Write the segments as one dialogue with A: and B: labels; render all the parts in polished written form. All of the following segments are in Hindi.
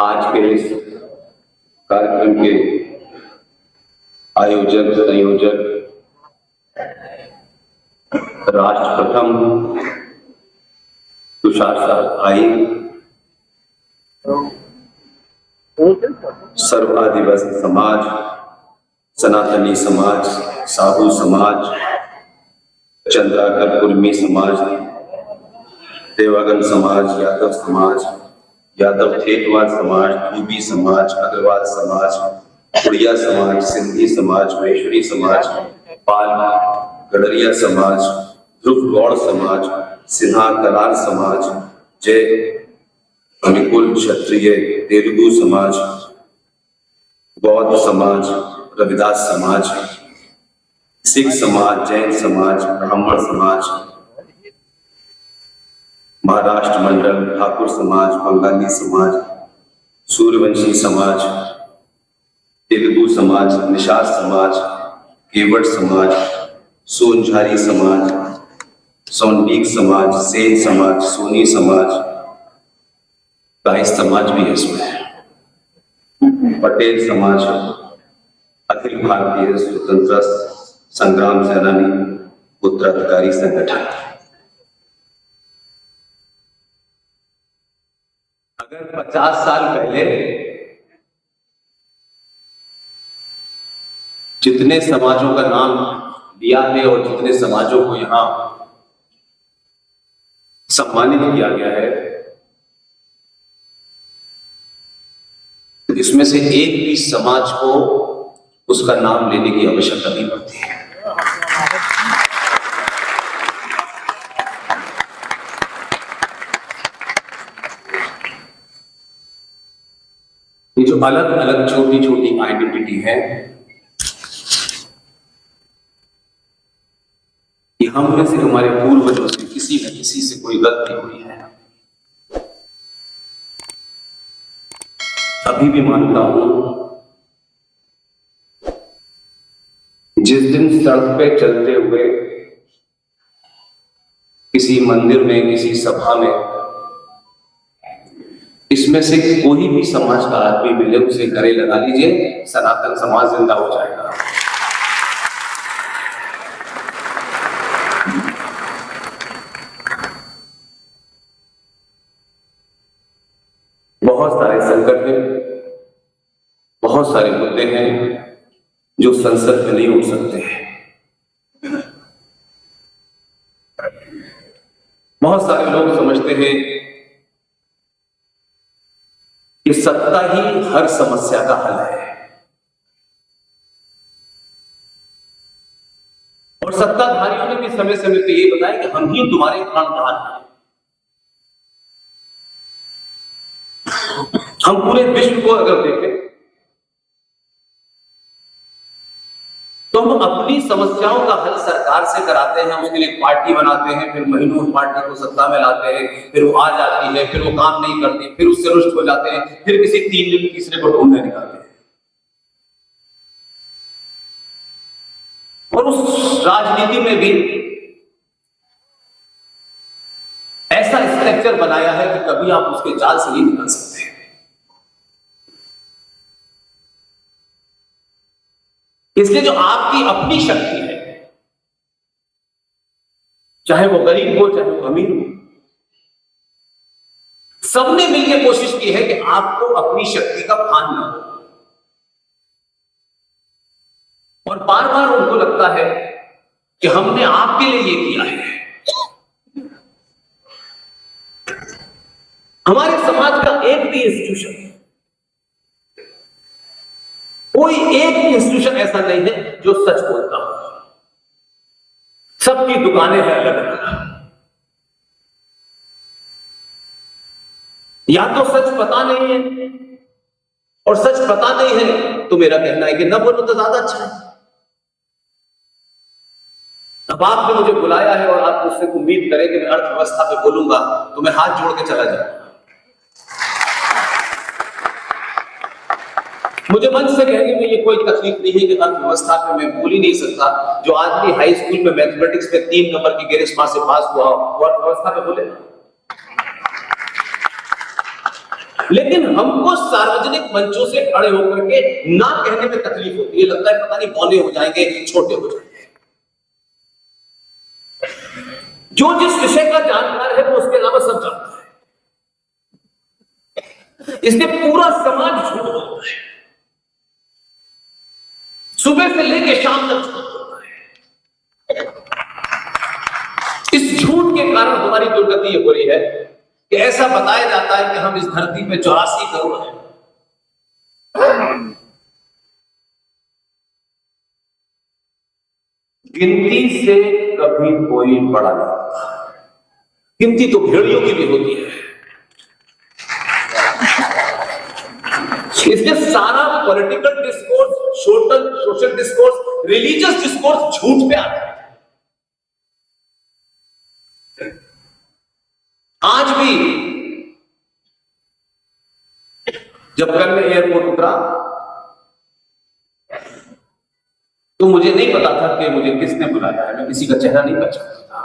A: आज के इस कार्यक्रम के आयोजक संयोजक राष्ट्र प्रथम तुषार साहब आई, सर्व आदिवासी समाज, सनातनी समाज, साहू समाज, चंद्राकर कुर्मी समाज, देवागन समाज, यादव समाज, यादव ठेकवाद समाज, धूबी समाज, अग्रवाल समाज, उड़िया समाज, सिंधी समाज, महेश्वरी समाज, पाल गडरिया समाज, ध्रुव गौड़ समाज, सिन्हा कलार समाज, जय अनुकूल क्षत्रिय तेलुगु समाज, बौद्ध समाज, रविदास समाज, सिख समाज, जैन समाज, ब्राह्मण समाज, महाराष्ट्र मंडल, ठाकुर समाज, बंगाली समाज, सूर्यवंशी समाज, तेलुगु समाज, निषाद समाज, केवट समाज, सोनझारी समाज, सोनडीक समाज, सेन समाज, सोनी समाज, गाइस समाज भी है इसमें, पटेल समाज, अखिल भारतीय स्वतंत्रता संग्राम सेनानी उत्तराधिकारी संगठन। अगर 50 साल पहले जितने समाजों का नाम दिया है और जितने समाजों को यहां सम्मानित किया गया है, इसमें से एक भी समाज को उसका नाम लेने की आवश्यकता नहीं पड़ती है। ये जो अलग अलग छोटी छोटी आइडेंटिटी है, ये हम में से हमारे पूर्वजों से किसी न किसी से कोई गलती हुई है। अभी भी मानता हूं, जिस दिन सड़क पे चलते हुए किसी मंदिर में, किसी सभा में इसमें से कोई भी समाज का आदमी मिले, उसे गले लगा लीजिए, सनातन समाज जिंदा हो जाएगा। बहुत सारे संकट हैं, बहुत सारे मुद्दे हैं जो संसद में नहीं उठ सकते हैं। बहुत सारे लोग समझते हैं कि सत्ता ही हर समस्या का हल है, और सत्ताधारियों ने भी समय समय पे ये बताया कि हम ही तुम्हारे प्राणदान हैं। हम पूरे विश्व को अगर देखें तो हम अपनी समस्याओं का हल सरकार से कराते हैं, उसके लिए पार्टी बनाते हैं, फिर महीनों पार्टी को सत्ता में लाते हैं, फिर वो आ जाती है, फिर वो काम नहीं करती, फिर उससे रुष्ट हो जाते हैं, फिर किसी तीसरे को ढूंढने निकालते हैं। और उस राजनीति में भी ऐसा स्ट्रक्चर बनाया है कि कभी आप उसके जाल से नहीं निकल सकते। इसलिए जो आपकी अपनी शक्ति है, चाहे वो गरीब हो चाहे वो अमीर हो, सबने मिलकर कोशिश की है कि आपको अपनी शक्ति का भान न हो, और बार बार उनको लगता है कि हमने आपके लिए ये किया है। हमारे समाज का एक भी इंस्टीट्यूशन, कोई एक इंस्टीट्यूशन ऐसा नहीं है जो सच बोलता हो। सबकी दुकानें हैं अलग अलग। या तो सच पता नहीं है, और सच पता नहीं है तो मेरा कहना है कि न बोलो तो ज्यादा अच्छा है। अब आपने मुझे बुलाया है और आप मुझसे उम्मीद करें कि मैं अर्थव्यवस्था पे बोलूंगा, तो मैं हाथ जोड़ के चला जाऊंगा। मुझे मंच से कहने में ये कोई तकलीफ नहीं है कि अर्थव्यवस्था पे मैं बोल ही नहीं सकता। जो आदमी हाई स्कूल में मैथमेटिक्स में 3 नंबर की गिरिश्मा से पास हुआ, वो अर्थव्यवस्था पे बोले। लेकिन हमको सार्वजनिक मंचों से खड़े होकर के ना कहने में तकलीफ होती है, लगता है पता नहीं बौने हो जाएंगे, छोटे हो जाएंगे। जो जिस विषय का जानकार है वो उसके अलावा सब जानता है, इसलिए पूरा समाज झूठ बोलता है, सुबह से लेकर शाम तक झूठ बोलता है। इस झूठ के कारण हमारी दुर्गति हो रही है कि ऐसा बताया जाता है कि हम इस धरती पे 84 करोड़ हैं। गिनती से कभी कोई बड़ा नहीं होता, गिनती तो भेड़ियों की भी होती है। इसलिए सारा political discourse, social discourse, religious discourse झूठ पे आता है। आज भी जब कल मैं एयरपोर्ट उतरा तो मुझे नहीं पता था कि मुझे किसने बुलाया है, मैं किसी का चेहरा नहीं पहचानता था।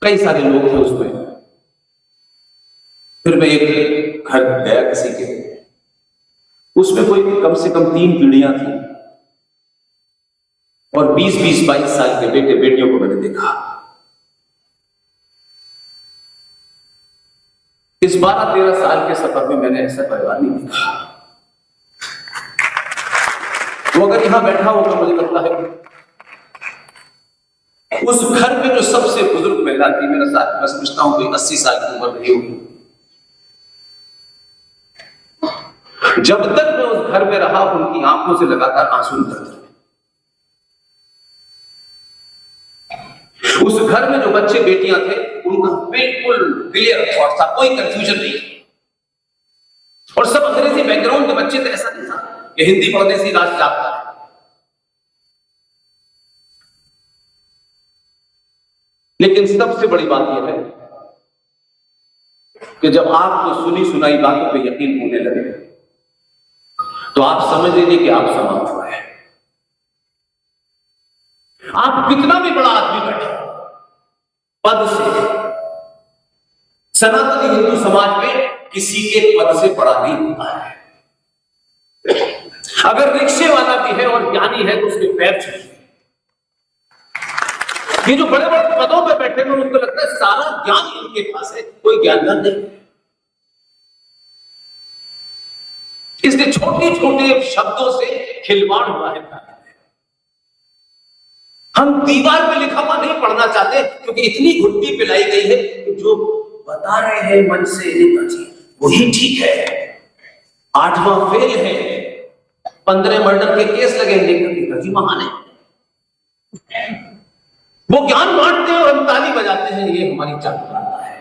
A: कई सारे लोग थे उसमें। फिर मैं एक घर गया किसी के, उसमें कोई कम से कम 3 पीढ़ियां थी और 20-22 साल के बेटे बेटियों को मैंने देखा। इस 12-13 साल के सफर में मैंने ऐसा परिवार नहीं देखा। वो अगर यहां बैठा होगा मुझे लगता है उस घर में जो सबसे बुजुर्ग महिला थी, मेरे साथ मैं समझता हूं कोई 80 साल की उम्र रही होगी। जब तक मैं उस घर में रहा उनकी आंखों से लगातार आंसू निकलते। उस घर में जो बच्चे बेटियां थे उनका बिल्कुल क्लियर थॉट था, कोई कंफ्यूजन नहीं। और सब अंग्रेजी बैकग्राउंड के बच्चे थे, ऐसा नहीं था कि हिंदी पढ़ने से राज जागता है। लेकिन सबसे बड़ी बात यह है कि जब आपको सुनी सुनाई बातों पे यकीन होने लगे तो आप समझ लीजिए कि आप समाप्त हुए हैं। आप कितना भी बड़ा आदमी बैठे पद से, सनातनी हिंदू समाज में किसी के पद से बड़ा नहीं होता है। अगर रिक्शे वाला भी है और ज्ञानी है तो उसके पैर छूटे। ये जो बड़े बड़े पदों पे बैठे हैं उनको लगता है सारा ज्ञान इनके पास है, कोई ज्ञानवान नहीं। इसलिए छोटे छोटे शब्दों से खिलवाड़ हुआ है। हम दीवार पे लिखा हुआ नहीं पढ़ना चाहते क्योंकि इतनी घुट्टी पिलाई गई है कि जो बता रहे हैं मन से नेताजी वही ठीक है। 8वां फेल है, 15 मर्डर के केस लगे, नेताजी महान है। वो ज्ञान बांटते हैं और हम ताली बजाते हैं, ये हमारी चाटुकारिता है।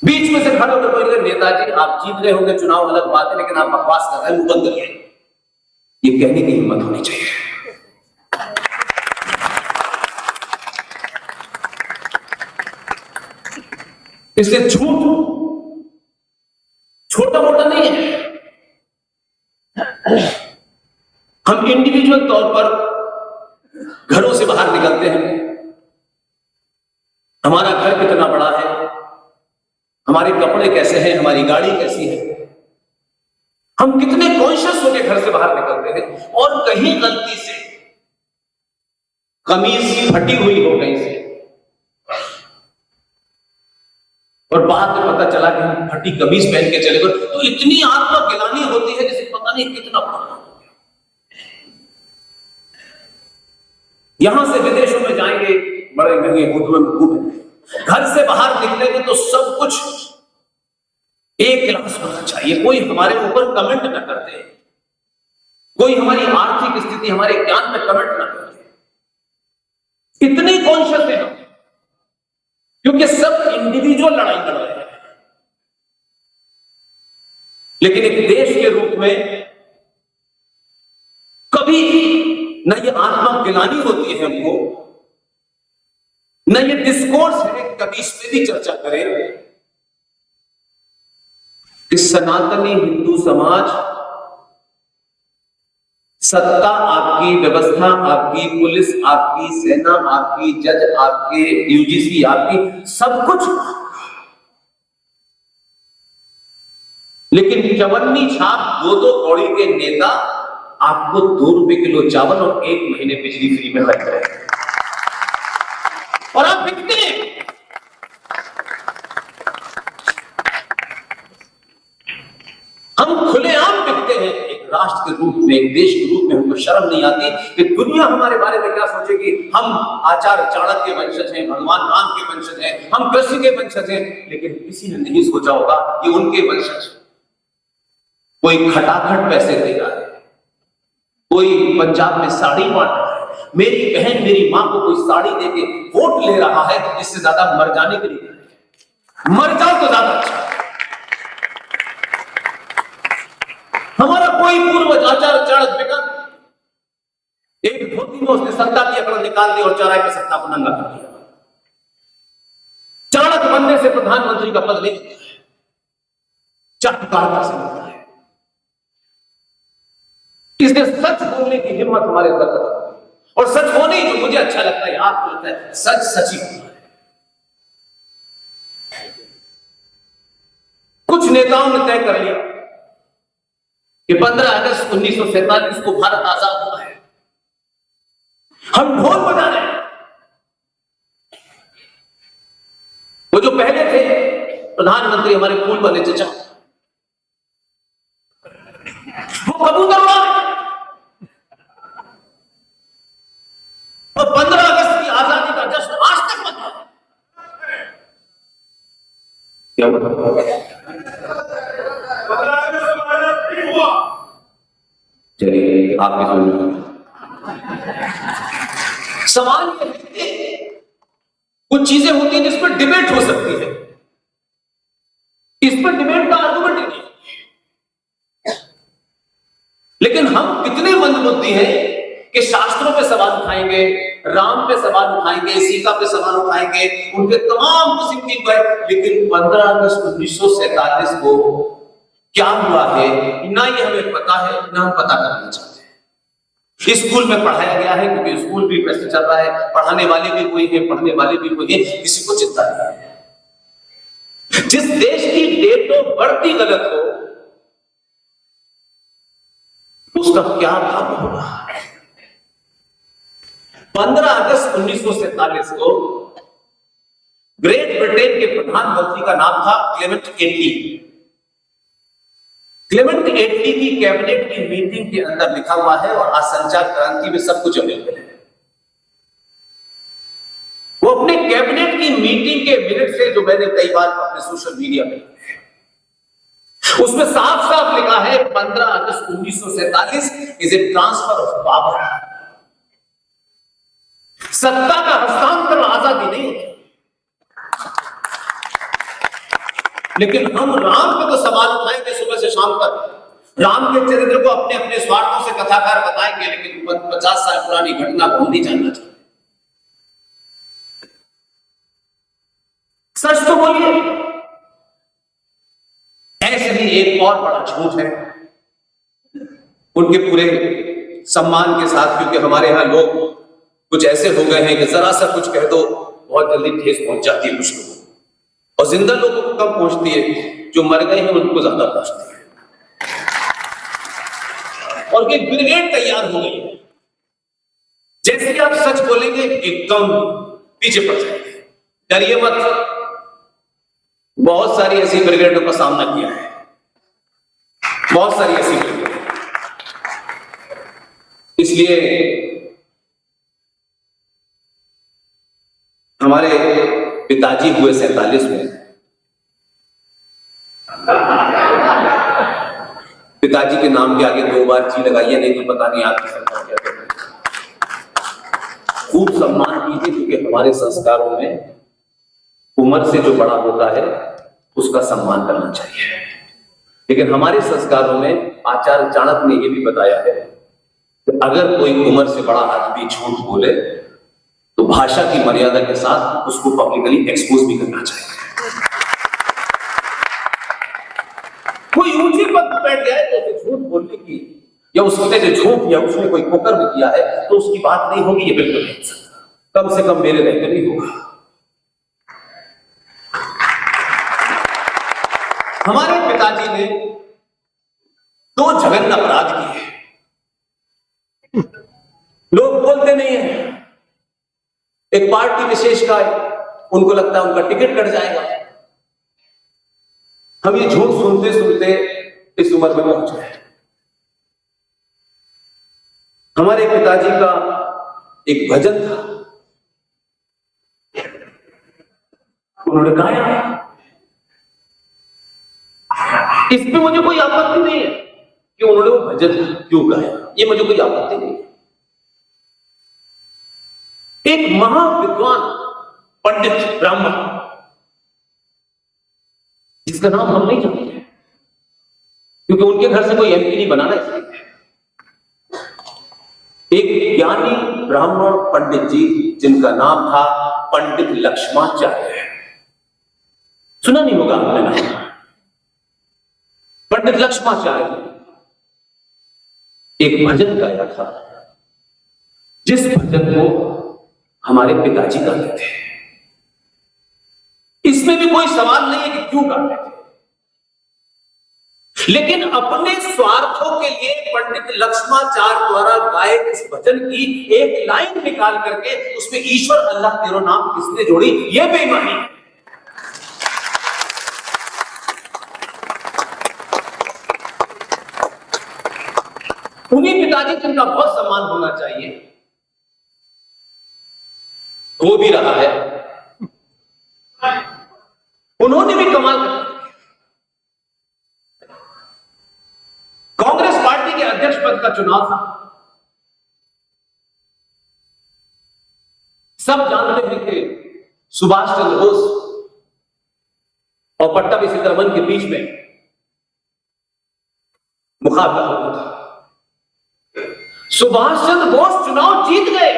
A: बीच में से खड़े होकर कोई नेताजी आप जीत रहे होंगे चुनाव अलग बात है, लेकिन आप बकवास कर रहे हैं, मुंह बंद करिए, ये कहने की हिम्मत होनी चाहिए। इसलिए झूठ छोटा मोटा नहीं है। हम इंडिविजुअल तौर पर घरों से बाहर निकलते हैं, हमारा घर कितना बड़ा है, हमारे कपड़े कैसे हैं, हमारी गाड़ी कैसी है, हम कितने कॉन्शियस होकर घर से बाहर निकलते हैं। और कहीं गलती से कमीज फटी हुई हो कहीं से और बाद में पता चला कि हम फटी कमीज पहन के चले गए, तो इतनी आत्मग्लानि होती है जैसे पता नहीं कितना बड़ा हो गया। यहां से विदेशों में जाएंगे, बड़े महंगे होटलों में घूमेंगे, घर से बाहर निकलेंगे तो सब कुछ एक क्लास होना चाहिए। कोई हमारे ऊपर कमेंट न कर दे, कोई हमारी आर्थिक स्थिति, हमारे ज्ञान में कमेंट न कर दे। इतने कॉन्शियस है हम, क्योंकि सब इंडिविजुअल लड़ाई लड़ रहे हैं। लेकिन एक देश के रूप में कभी न ये आत्मग्लानि होती है हमको, न ये डिस्कोर्स है, कभी इस पे भी चर्चा करें कि सनातनी हिंदू समाज सत्ता आपकी, व्यवस्था आपकी, पुलिस आपकी, सेना आपकी, जज आपके, यूजीसी आपकी, सब कुछ। लेकिन चवन्नी छाप 2-2 कौड़ी के नेता आपको 2 रुपए किलो चावल और 1 महीने बिजली फ्री में लग रहे हैं और आप बिकते हैं। हम खुलेआम बिकते हैं। एक राष्ट्र के रूप में, एक देश के रूप में हमको शर्म नहीं आती कि दुनिया हमारे बारे में क्या सोचेगी। हम आचार्य चाणक्य के वंशज हैं, भगवान राम के वंशज हैं, हम कृष्ण के वंशज हैं, लेकिन किसी ने नहीं सोचा होगा कि उनके वंशज कोई खटाखट पैसे दे रहा है, कोई पंजाब में साड़ी बांट रहा है, मेरी बहन मेरी मां को कोई साड़ी देके वोट ले रहा है, इससे ज्यादा मर जाने के लिए मर जाओ तो ज्यादा अच्छा। हमारा कोई पूर्वज आचार्य चाणक्य विकल्प एक धोती में उसने सत्ता की अकड़ निकाल दी और चौराहे पे सत्ता को नंगा कर दिया। चाणक्य बनने से प्रधानमंत्री का पद नहीं, चटकारता से मिलता है। इसने सच बोलने की हिम्मत हमारे अंदर कर, और सच वो नहीं जो मुझे अच्छा लगता है, आपको लगता है, सच सच ही होता है। कुछ नेताओं ने तय कर लिया कि 15 अगस्त 1947 को भारत आजाद हुआ है, हम ढोल बजा रहे हैं। वो जो पहले थे प्रधानमंत्री हमारे फूल वाले चचा, वो कबूतर उड़ा रहे हैं। और 15 अगस्त की आजादी का जश्न आज तक मत है। क्या चलिए आपकी सुन। सवाल ये है, कुछ चीजें होती हैं जिस पर डिबेट हो सकती है, इस पर डिबेट का आर्गुमेंट नहीं। लेकिन हम कितने मंदबुद्धि हैं कि शास्त्रों पे सवाल उठाएंगे, राम पे सवाल उठाएंगे, सीता पे सवाल उठाएंगे, उनके तमाम मुसीबती पर, लेकिन 15 अगस्त 1947 को क्या हुआ है ना ये हमें पता है, ना हम पता करना चाहते हैं। स्कूल में पढ़ाया गया है क्योंकि स्कूल भी वैसे चल रहा है, पढ़ाने वाले भी कोई है, पढ़ने वाले भी कोई है, किसी को चिंता नहीं है। जिस देश की डेट ऑफ बर्थ ही गलत हो उसका क्या भाव होगा। 15 अगस्त 1947 को ग्रेट ब्रिटेन के प्रधानमंत्री का नाम था क्लेमेंट एटली। क्लेमेंट एटली की कैबिनेट की मीटिंग के अंदर लिखा हुआ है, और आज संचार क्रांति में सब कुछ अवेलेबल है। वो अपने कैबिनेट की मीटिंग के मिनट से, जो मैंने कई बार अपने सोशल मीडिया में, उसमें साफ साफ लिखा है 15 अगस्त 1947 is a transfer of power. सत्ता का हस्तांतरण आजादी नहीं होती। लेकिन हम राम पे तो सवाल उठाएंगे सुबह से शाम तक, राम के चरित्र को अपने अपने स्वार्थों से कथाकार बताएंगे, लेकिन 50 साल पुरानी घटना को हम नहीं जानना चाहते। सच तो बोलिए। ऐसे ही एक और बड़ा झूठ है उनके पूरे सम्मान के साथ, क्योंकि हमारे यहां लोग कुछ ऐसे हो गए हैं कि जरा सा कुछ कह दो बहुत जल्दी ठेस पहुंच जाती है कुछ लोगों को, और जिंदा लोगों को कम पहुंचती है, जो मर गए हैं उनको ज्यादा पहुंचती है। और ये ब्रिगेड तैयार हो गई है, जैसे कि आप सच बोलेंगे एकदम पीछे पड़ जाएंगे। डरिए मत, बहुत सारी ऐसी ब्रिगेडों का सामना किया है, बहुत सारी ऐसी ब्रिगेड। इसलिए हमारे पिताजी हुए 47 में, पिताजी के नाम के आगे 2 बार जी लगाइए, नहीं तो पता नहीं आपकी सरकार क्या करेगी। खूब सम्मान कीजिए, क्योंकि हमारे संस्कारों में उम्र से जो बड़ा होता है उसका सम्मान करना चाहिए। लेकिन हमारे संस्कारों में आचार्य चाणक्य ने यह भी बताया है कि अगर कोई उम्र से बड़ा आदमी झूठ बोले तो भाषा की मर्यादा के साथ उसको पब्लिकली एक्सपोज भी करना चाहिए। कोई ऊंची पद पर बैठ गया है तो झूठ बोलने की या उसने जो झूठ किया, उसने कोई कुकर्म किया है, तो उसकी बात नहीं होगी, ये बिल्कुल नहीं हो सकता। कम से कम मेरे रहते नहीं होगा। हमारे पिताजी ने 2 जघन्य अपराध किए। लोग बोलते नहीं है। एक पार्टी विशेष का उनको लगता है उनका टिकट कट जाएगा। हम ये झूठ सुनते सुनते इस उम्र में पहुंच गए। हमारे पिताजी का एक भजन था, उन्होंने गाया। इसमें मुझे कोई आपत्ति नहीं है कि उन्होंने वो भजन क्यों गाया, ये मुझे कोई आपत्ति नहीं है। एक महाविद्वान पंडित ब्राह्मण, जिसका नाम हम नहीं जानते क्योंकि उनके घर से कोई एमपी नहीं बनाना, इसलिए एक ज्ञानी ब्राह्मण पंडित जी जिनका नाम था पंडित लक्ष्माचार्य। सुना नहीं होगा आपने नाम? पंडित लक्ष्माचार्य एक भजन गाया था, जिस भजन को हमारे पिताजी गाते थे। इसमें भी कोई सवाल नहीं है कि क्यों गाते थे, लेकिन अपने स्वार्थों के लिए पंडित लक्ष्माचार्य द्वारा गाए इस भजन की एक लाइन निकाल करके उसमें ईश्वर अल्लाह तेरो नाम किसने जोड़ी, यह बेईमानी है। उन्हीं पिताजी जिनका बहुत सम्मान होना चाहिए, वो भी रहा है, उन्होंने भी कमाल कर कांग्रेस पार्टी के अध्यक्ष पद का चुनाव था। सब जानते हैं कि सुभाष चंद्र बोस और पट्टाभी सिद्धरमन के बीच में मुकाबला होता था। सुभाष चंद्र बोस चुनाव जीत गए,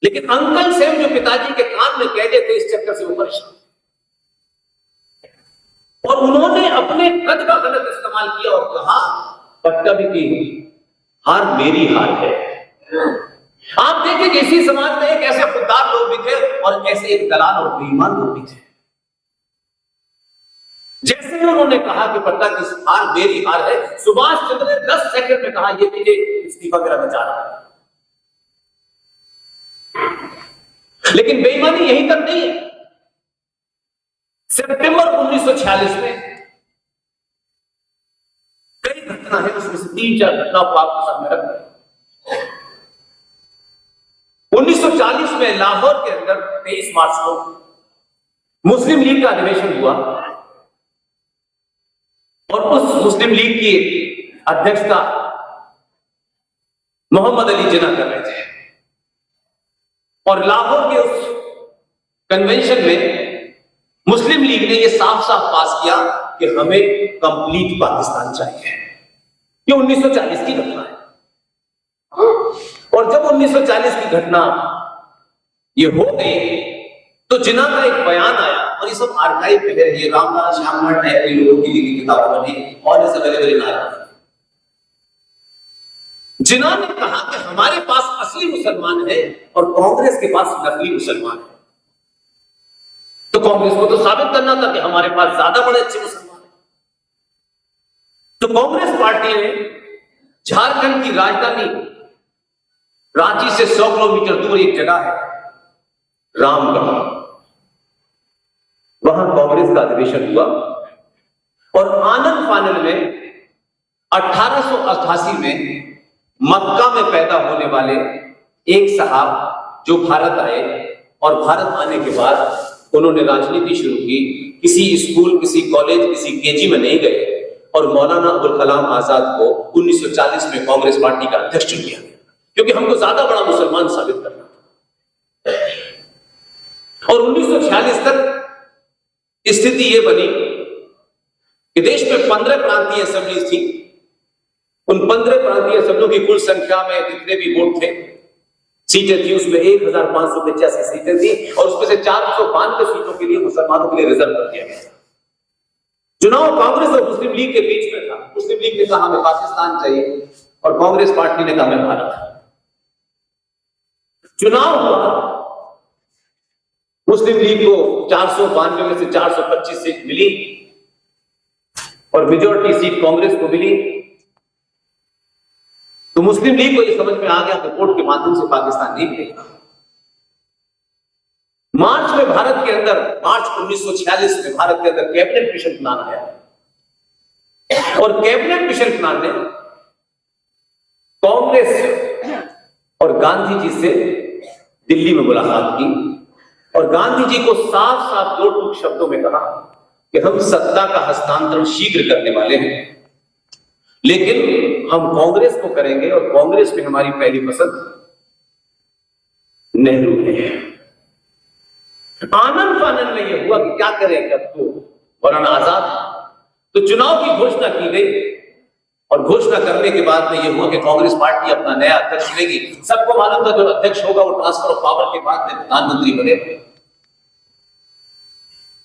A: लेकिन अंकल सेम जो पिताजी के कान में कहते थे, इस चक्कर से वो परेशान, और उन्होंने अपने कद का गलत इस्तेमाल किया और कहा पट्टाभी की हार मेरी हार है। आप देखिए कि इसी समाज में एक ऐसे खुददार लोग भी थे और ऐसे एक दलाल और बेईमान लोग भी थे। जैसे ही उन्होंने कहा कि पट्टा की हार मेरी हार है, सुभाष चंद्र ने 10 सेकंड में कहा ये लीजिए इस्तीफा मेरा मैं जा रहा हूं। लेकिन बेईमानी यहीं तक नहीं है। सितंबर 1946 में कई घटना है, उसमें से 3-4 घटना को आपके सामने रख रहे। 1940 में लाहौर के अंदर 23 मार्च को मुस्लिम लीग का अधिवेशन हुआ और उस मुस्लिम लीग की अध्यक्षता मोहम्मद अली जिन्ना कर रहे थे। और लाहौर के उस कन्वेंशन में मुस्लिम लीग ने यह साफ साफ पास किया कि हमें कंप्लीट पाकिस्तान चाहिए। ये 1940 की घटना है। और जब 1940 की घटना ये हो गई तो जिन्ना का एक बयान आया, और ये सब आर्काइव में है, ये रामलाल श्यामलाल टाइप के लोगों की लिखी किताबों में और इस अवेलेबल इन आर्काइव। जिन्ना ने कहा कि हमारे पास असली मुसलमान है और कांग्रेस के पास नकली मुसलमान है। तो कांग्रेस को तो साबित करना था कि हमारे पास ज्यादा बड़े अच्छे मुसलमान हैं। तो कांग्रेस पार्टी ने झारखंड की राजधानी रांची से 100 किलोमीटर दूर एक जगह है रामगढ़, वहां कांग्रेस का अधिवेशन हुआ और आनंद फानन में 1888 में मक्का में पैदा होने वाले एक साहब जो भारत आए और भारत आने के बाद उन्होंने राजनीति शुरू की। किसी स्कूल, किसी कॉलेज, किसी केजी में नहीं गए और मौलाना अबुल कलाम आजाद को 1940 में कांग्रेस पार्टी का अध्यक्ष चुन लिया गया, क्योंकि हमको ज्यादा बड़ा मुसलमान साबित करना था। और 1946 तक स्थिति यह बनी कि देश में 15 प्रांतीय असेंबली थी। उन 15 प्रांतीय असेंबलियों की कुल संख्या में जितने भी वोट थे, सीटें थी, उसमें 1585 सीटें थी और उसमें से 492 सीटों के लिए मुसलमानों के लिए रिजर्व कर दिया गया। चुनाव कांग्रेस और मुस्लिम लीग के बीच में था। मुस्लिम लीग ने कहा हमें पाकिस्तान चाहिए और कांग्रेस पार्टी ने कहा हमें भारत। चुनाव हुआ, मुस्लिम लीग को 492 में से 425 सीट मिली और मेजॉरिटी सीट कांग्रेस को मिली। तो मुस्लिम लीग को यह समझ में आ गया कि वोट के माध्यम से पाकिस्तान नहीं मिलेगा। मार्च में भारत के अंदर, मार्च 1946 में भारत के अंदर कैबिनेट मिशन प्लान आया और कैबिनेट मिशन प्लान ने कांग्रेस और गांधी जी से दिल्ली में मुलाकात की और गांधी जी को साफ साफ दो टूक शब्दों में कहा कि हम सत्ता का हस्तांतरण शीघ्र करने वाले हैं, लेकिन हम कांग्रेस को करेंगे और कांग्रेस में हमारी पहली पसंद नेहरू है। आनंद फानंद में यह हुआ कि क्या करेंगे अब तो मौलाना आजाद। तो चुनाव की घोषणा की गई और घोषणा करने के बाद में यह हुआ कि कांग्रेस पार्टी अपना नया अध्यक्ष लेगी। सबको मालूम था जो अध्यक्ष होगा वो ट्रांसफर ऑफ पावर के बाद में प्रधानमंत्री बने।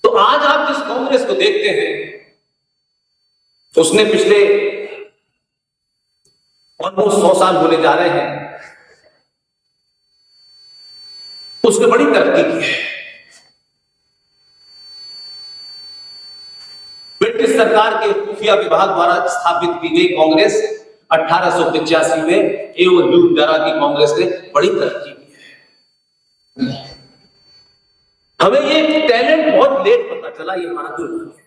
A: तो आज आप जिस कांग्रेस को देखते हैं उसने पिछले ऑलमोस्ट 100 साल होने जा रहे हैं, उसने बड़ी तरक्की की है। ब्रिटिश सरकार के खुफिया विभाग द्वारा स्थापित की गई कांग्रेस 1885 में एओ ह्यूज द्वारा की कांग्रेस ने बड़ी तरक्की की है। हमें ये टैलेंट बहुत लेट पता चला, ये हमारा दुर्भाग्य है।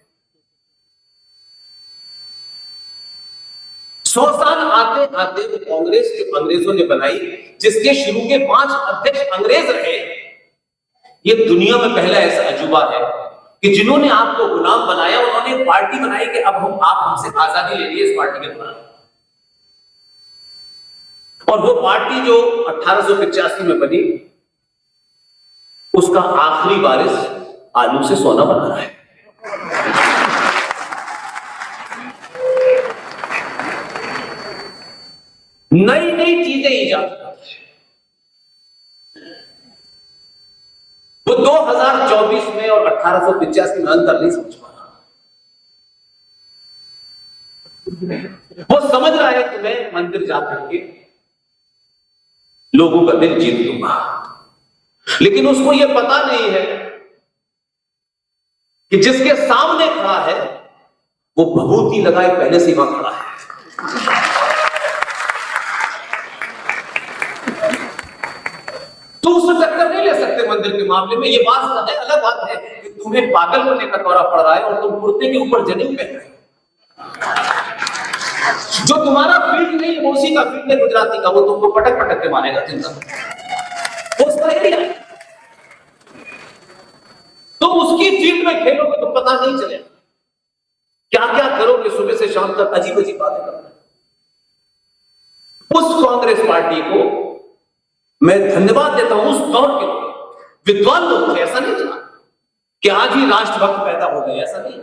A: 100 साल आते आते वो कांग्रेस जो अंग्रेजों ने बनाई, जिसके शुरू के 5 अध्यक्ष अंग्रेज रहे, ये दुनिया में पहला ऐसा अजूबा है कि जिन्होंने आपको गुलाम बनाया उन्होंने एक पार्टी बनाई कि अब आप हमसे आजादी ले लिए इस पार्टी के द्वारा। और वो पार्टी जो 1885 में बनी, उसका आखिरी वारिस आलू से सोना बना रहा है। नई नई चीजें ईजाद करता है। वो 2024 में और 1885 में अंतर नहीं समझ पा रहा। वो समझ रहा है कि मैं मंदिर जाकर के लोगों का दिल जीत लूंगा, लेकिन उसको यह पता नहीं है कि जिसके सामने खड़ा है वो भभूति लगाए पहले से वहां खड़ा है। तो उससे टक्कर नहीं ले सकते मंदिर के मामले में। ये बात है, अलग बात है कि तुम्हें पागल होने का दौरा पड़ रहा है और तुम कुर्ते के ऊपर जनेऊ पहन रहे हो। जो तुम्हारा फील्ड नहीं है उसी का फील्ड है गुजराती का, वो तुमको पटक पटक के मारेगा जिंदा। उसका एरिया है, तुम उसकी फील्ड में खेलोगे तो पता नहीं चलेगा क्या क्या करोगे। सुबह से शाम तक अजीब अजीब बातें करना। उस कांग्रेस पार्टी को मैं धन्यवाद देता हूं। उस दौर के विद्वान लोग थे, ऐसा नहीं था कि आज ही राष्ट्रभक्त पैदा हो गए, ऐसा नहीं।